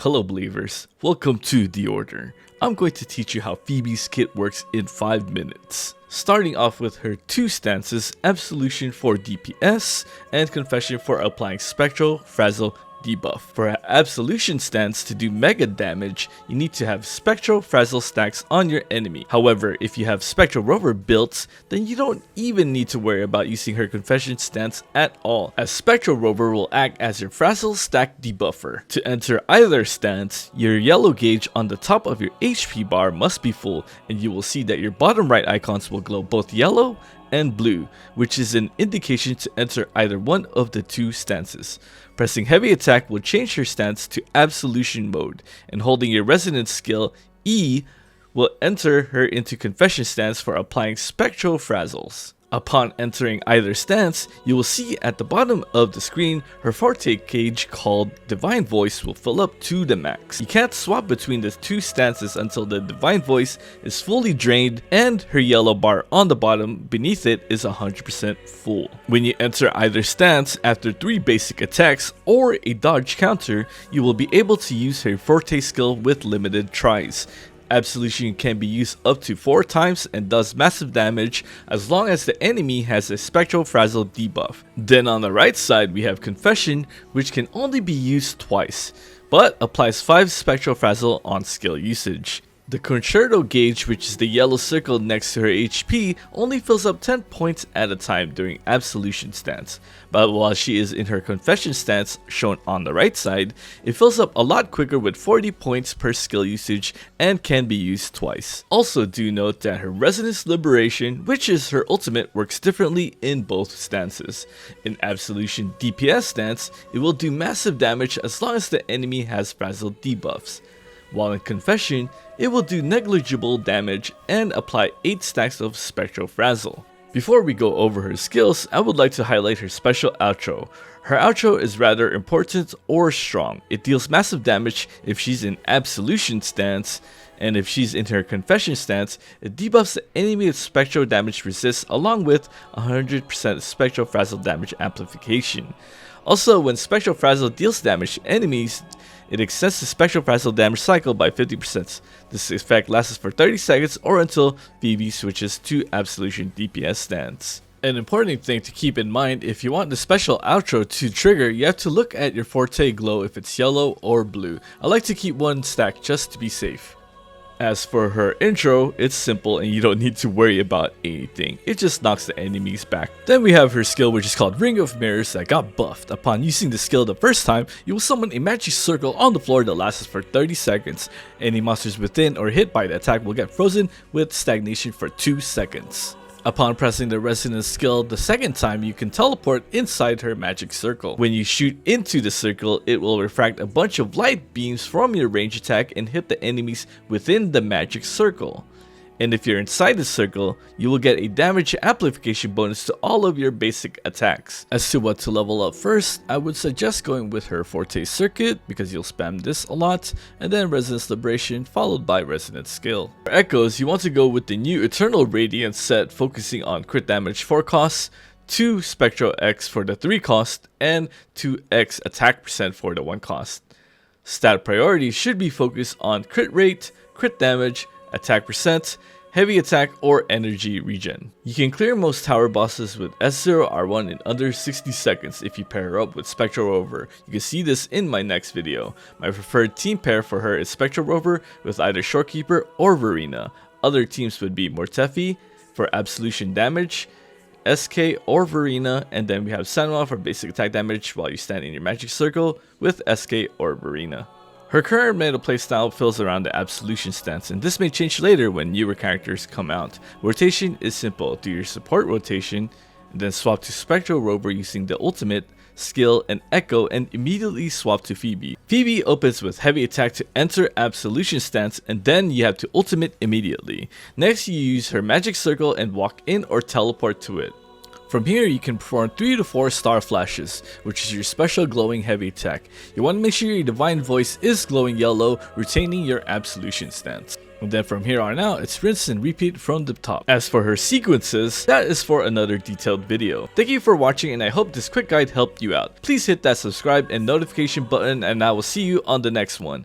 Hello believers, welcome to The Order. I'm going to teach you how Phoebe's kit works in 5 minutes. Starting off with her 2 stances, Absolution for DPS and Confession for applying Spectral Frazzle debuff. For an Absolution stance to do mega damage, you need to have Spectral Frazzle stacks on your enemy. However, if you have Spectral Rover built, then you don't even need to worry about using her Confession stance at all, as Spectral Rover will act as your Frazzle stack debuffer. To enter either stance, your yellow gauge on the top of your HP bar must be full, and you will see that your bottom right icons will glow both yellow and blue, which is an indication to enter either one of the 2 stances. Pressing heavy attack will change her stance to Absolution mode, and holding your resonance skill E will enter her into Confession stance for applying Spectral Frazzles. Upon entering either stance, you will see at the bottom of the screen her Forte gauge called Divine Voice will fill up to the max. You can't swap between the 2 stances until the Divine Voice is fully drained and her yellow bar on the bottom beneath it is 100% full. When you enter either stance after 3 basic attacks or a dodge counter, you will be able to use her Forte skill with limited tries. Absolution can be used up to 4 times and does massive damage as long as the enemy has a Spectral Frazzle debuff. Then on the right side we have Confession, which can only be used twice, but applies 5 Spectral Frazzle on skill usage. The Concerto gauge, which is the yellow circle next to her HP, only fills up 10 points at a time during Absolution stance, but while she is in her Confession stance, shown on the right side, it fills up a lot quicker with 40 points per skill usage and can be used twice. Also do note that her Resonance Liberation, which is her ultimate, works differently in both stances. In Absolution DPS stance, it will do massive damage as long as the enemy has Frazzle debuffs, while in Confession, it will do negligible damage and apply 8 stacks of Spectral Frazzle. Before we go over her skills, I would like to highlight her special outro. Her outro is rather important or strong. It deals massive damage if she's in Absolution stance, and if she's in her Confession stance, it debuffs the enemy with Spectral Damage Resist along with 100% Spectral Frazzle damage amplification. Also, when Spectral Frazzle deals damage to enemies, it extends the Spectral Frazzle damage cycle by 50%. This effect lasts for 30 seconds or until Phoebe switches to Absolution DPS stance. An important thing to keep in mind, if you want the special outro to trigger, you have to look at your Forte glow if it's yellow or blue. I like to keep 1 stack just to be safe. As for her intro, it's simple and you don't need to worry about anything. It just knocks the enemies back. Then we have her skill, which is called Ring of Mirrors, that got buffed. Upon using the skill the first time, you will summon a magic circle on the floor that lasts for 30 seconds. Any monsters within or hit by the attack will get frozen with stagnation for 2 seconds. Upon pressing the Resonance skill the second time, you can teleport inside her magic circle. When you shoot into the circle, it will refract a bunch of light beams from your range attack and hit the enemies within the magic circle. And if you're inside the circle, you will get a damage amplification bonus to all of your basic attacks. As to what to level up first, I would suggest going with her Forte circuit because you'll spam this a lot, and then Resonance Liberation followed by Resonance skill. For echoes, you want to go with the new Eternal Radiance set focusing on crit damage 4 costs, 2 Spectral X for the 3 cost, and 2x attack percent for the 1 cost. Stat priority should be focused on crit rate, crit damage, attack percent, heavy attack, or energy regen. You can clear most tower bosses with S0R1 in under 60 seconds if you pair her up with Spectral Rover. You can see this in my next video. My preferred team pair for her is Spectral Rover with either Shorekeeper or Verena. Other teams would be Mortefi for Absolution damage, SK or Verena, and then we have Sanwa for basic attack damage while you stand in your magic circle with SK or Verena. Her current meta playstyle fills around the Absolution stance, and this may change later when newer characters come out. Rotation is simple. Do your support rotation, and then swap to Spectral Rover using the ultimate, skill, and echo, and immediately swap to Phoebe. Phoebe opens with heavy attack to enter Absolution stance, and then you have to ultimate immediately. Next, you use her magic circle and walk in or teleport to it. From here, you can perform 3 to 4 star flashes, which is your special glowing heavy attack. You want to make sure your Divine Voice is glowing yellow, retaining your Absolution stance. And then from here on out, it's rinse and repeat from the top. As for her sequences, that is for another detailed video. Thank you for watching, and I hope this quick guide helped you out. Please hit that subscribe and notification button, and I will see you on the next one.